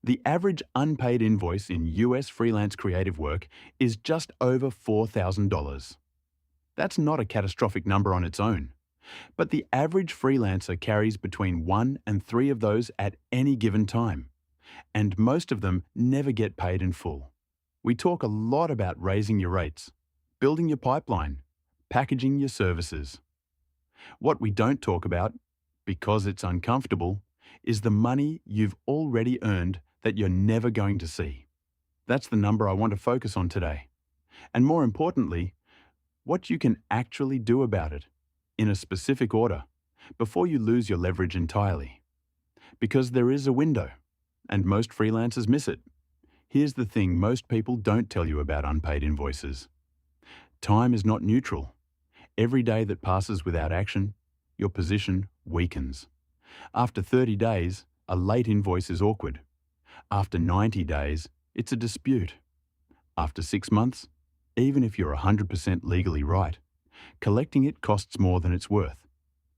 The average unpaid invoice in US freelance creative work is just over $4,000. That's not a catastrophic number on its own, but the average freelancer carries between 1 and 3 of those at any given time, and most of them never get paid in full. We talk a lot about raising your rates, building your pipeline, packaging your services. What we don't talk about, because it's uncomfortable, is the money you've already earned that you're never going to see. That's the number I want to focus on today. And more importantly, what you can actually do about it, in a specific order, before you lose your leverage entirely. Because there is a window, and most freelancers miss it. Here's the thing most people don't tell you about unpaid invoices. Time is not neutral. Every day that passes without action, your position weakens. After 30 days, a late invoice is awkward. After 90 days, it's a dispute. After 6 months, even if you're 100% legally right, collecting it costs more than it's worth.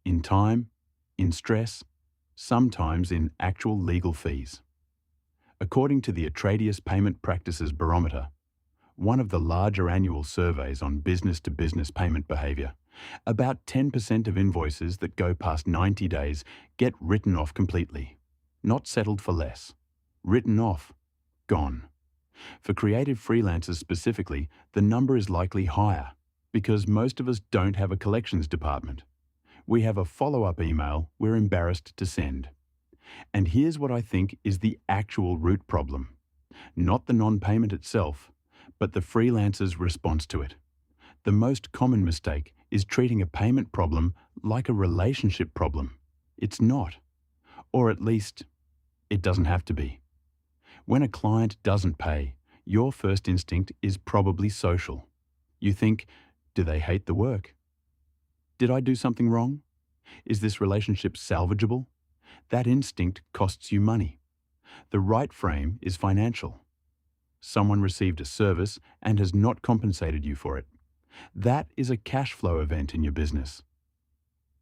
In time, in stress, sometimes in actual legal fees. According to the Atradius Payment Practices Barometer, one of the larger annual surveys on business-to-business payment behaviour, about 10% of invoices that go past 90 days get written off completely. Not settled for less. Written off. Gone. For creative freelancers specifically, the number is likely higher because most of us don't have a collections department. We have a follow-up email we're embarrassed to send. And here's what I think is the actual root problem. Not the non-payment itself, but the freelancer's response to it. The most common mistake is treating a payment problem like a relationship problem. It's not. Or at least, it doesn't have to be. When a client doesn't pay, your first instinct is probably social. You think, do they hate the work? Did I do something wrong? Is this relationship salvageable? That instinct costs you money. The right frame is financial. Someone received a service and has not compensated you for it. That is a cash flow event in your business.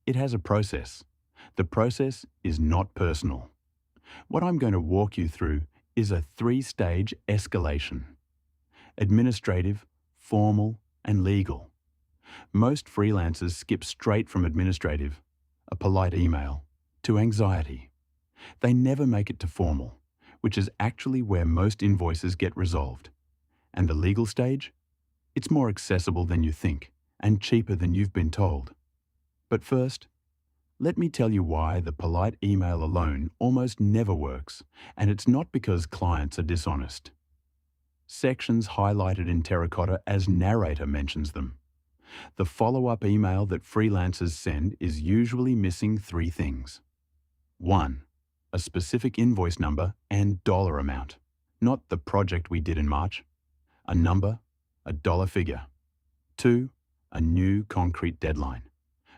It has a process. The process is not personal. What I'm going to walk you through is a 3-stage escalation: administrative, formal, and legal. Most freelancers skip straight from administrative, a polite email, to anxiety. They never make it to formal, which is actually where most invoices get resolved. And the legal stage? It's more accessible than you think and cheaper than you've been told. But first, let me tell you why the polite email alone almost never works, and it's not because clients are dishonest. Sections highlighted in terracotta as narrator mentions them. The follow-up email that freelancers send is usually missing 3 things. 1. A specific invoice number and dollar amount, not the project we did in March. A number, a dollar figure. 2. A new concrete deadline,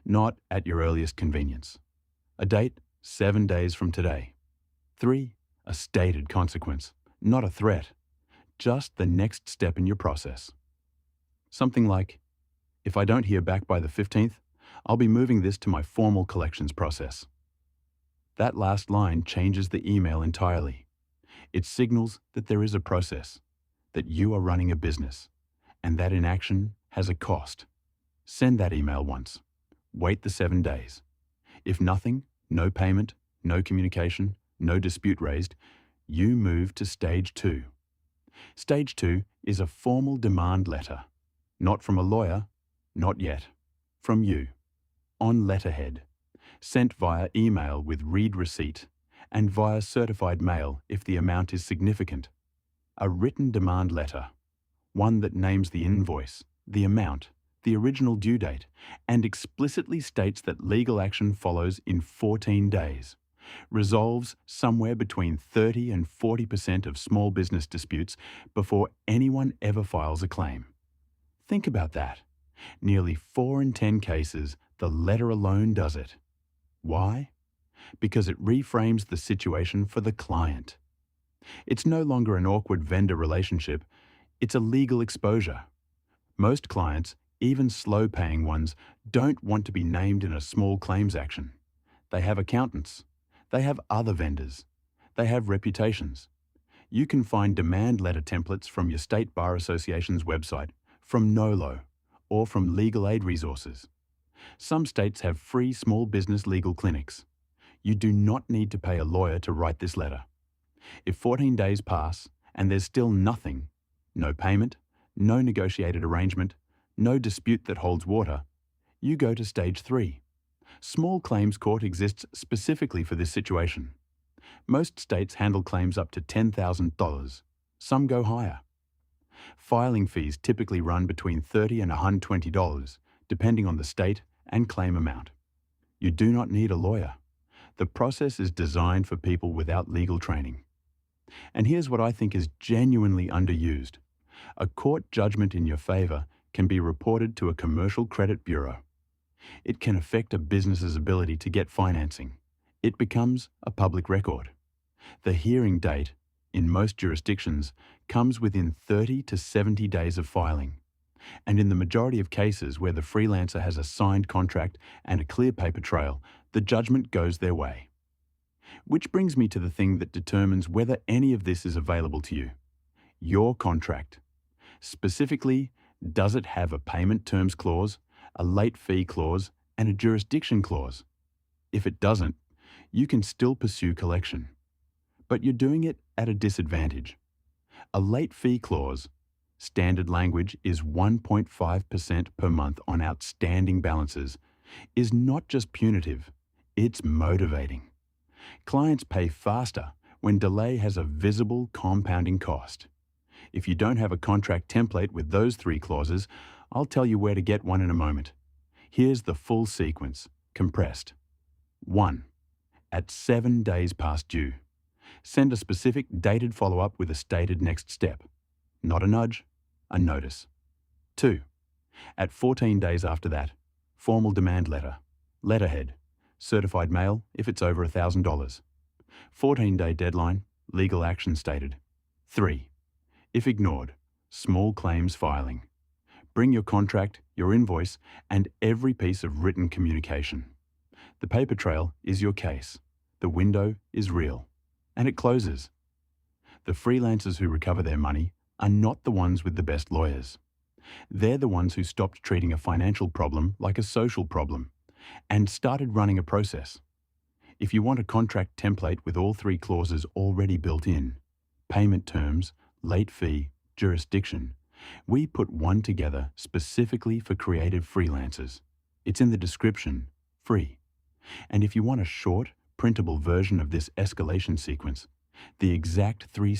not at your earliest convenience. A date, 7 days from today. 3. A stated consequence, not a threat, just the next step in your process. Something like, if I don't hear back by the 15th, I'll be moving this to my formal collections process. That last line changes the email entirely. It signals that there is a process, that you are running a business, and that inaction has a cost. Send that email once. Wait the 7 days. If nothing, no payment, no communication, no dispute raised, you move to stage 2. Stage 2 is a formal demand letter, not from a lawyer, not yet, from you, on letterhead, sent via email with read receipt, and via certified mail if the amount is significant. A written demand letter, one that names the invoice, the amount, the original due date, and explicitly states that legal action follows in 14 days, resolves somewhere between 30 and 40% of small business disputes before anyone ever files a claim. Think about that. Nearly 4 in 10 cases, the letter alone does it. Why? Because it reframes the situation for the client. It's no longer an awkward vendor relationship, it's a legal exposure. Most clients, even slow-paying ones, don't want to be named in a small claims action. They have accountants. They have other vendors. They have reputations. You can find demand letter templates from your state bar association's website, from NOLO, or from legal aid resources. Some states have free small business legal clinics. You do not need to pay a lawyer to write this letter. If 14 days pass and there's still nothing, no payment, no negotiated arrangement, no dispute that holds water, you go to stage 3. Small claims court exists specifically for this situation. Most states handle claims up to $10,000. Some go higher. Filing fees typically run between $30 and $120, depending on the state and claim amount. You do not need a lawyer. The process is designed for people without legal training. And here's what I think is genuinely underused. A court judgment in your favor can be reported to a commercial credit bureau. It can affect a business's ability to get financing. It becomes a public record. The hearing date, in most jurisdictions, comes within 30 to 70 days of filing. And in the majority of cases where the freelancer has a signed contract and a clear paper trail, the judgment goes their way. Which brings me to the thing that determines whether any of this is available to you: your contract. Specifically, does it have a payment terms clause, a late fee clause, and a jurisdiction clause? If it doesn't, you can still pursue collection. But you're doing it at a disadvantage. A late fee clause, standard language is 1.5% per month on outstanding balances, is not just punitive, it's motivating. Clients pay faster when delay has a visible compounding cost. If you don't have a contract template with those 3 clauses, I'll tell you where to get one in a moment. Here's the full sequence, compressed. 1. At 7 days past due, send a specific dated follow-up with a stated next step. Not a nudge, a notice. 2. At 14 days after that, formal demand letter, letterhead, certified mail if it's over $1,000. 14-day deadline, legal action stated. 3. If ignored, small claims filing. Bring your contract, your invoice, and every piece of written communication. The paper trail is your case. The window is real. And it closes. The freelancers who recover their money are not the ones with the best lawyers. They're the ones who stopped treating a financial problem like a social problem and started running a process. If you want a contract template with all 3 clauses already built in, payment terms, late fee, jurisdiction, we put one together specifically for creative freelancers. It's in the description, free. And if you want a short, printable version of this escalation sequence, the exact 3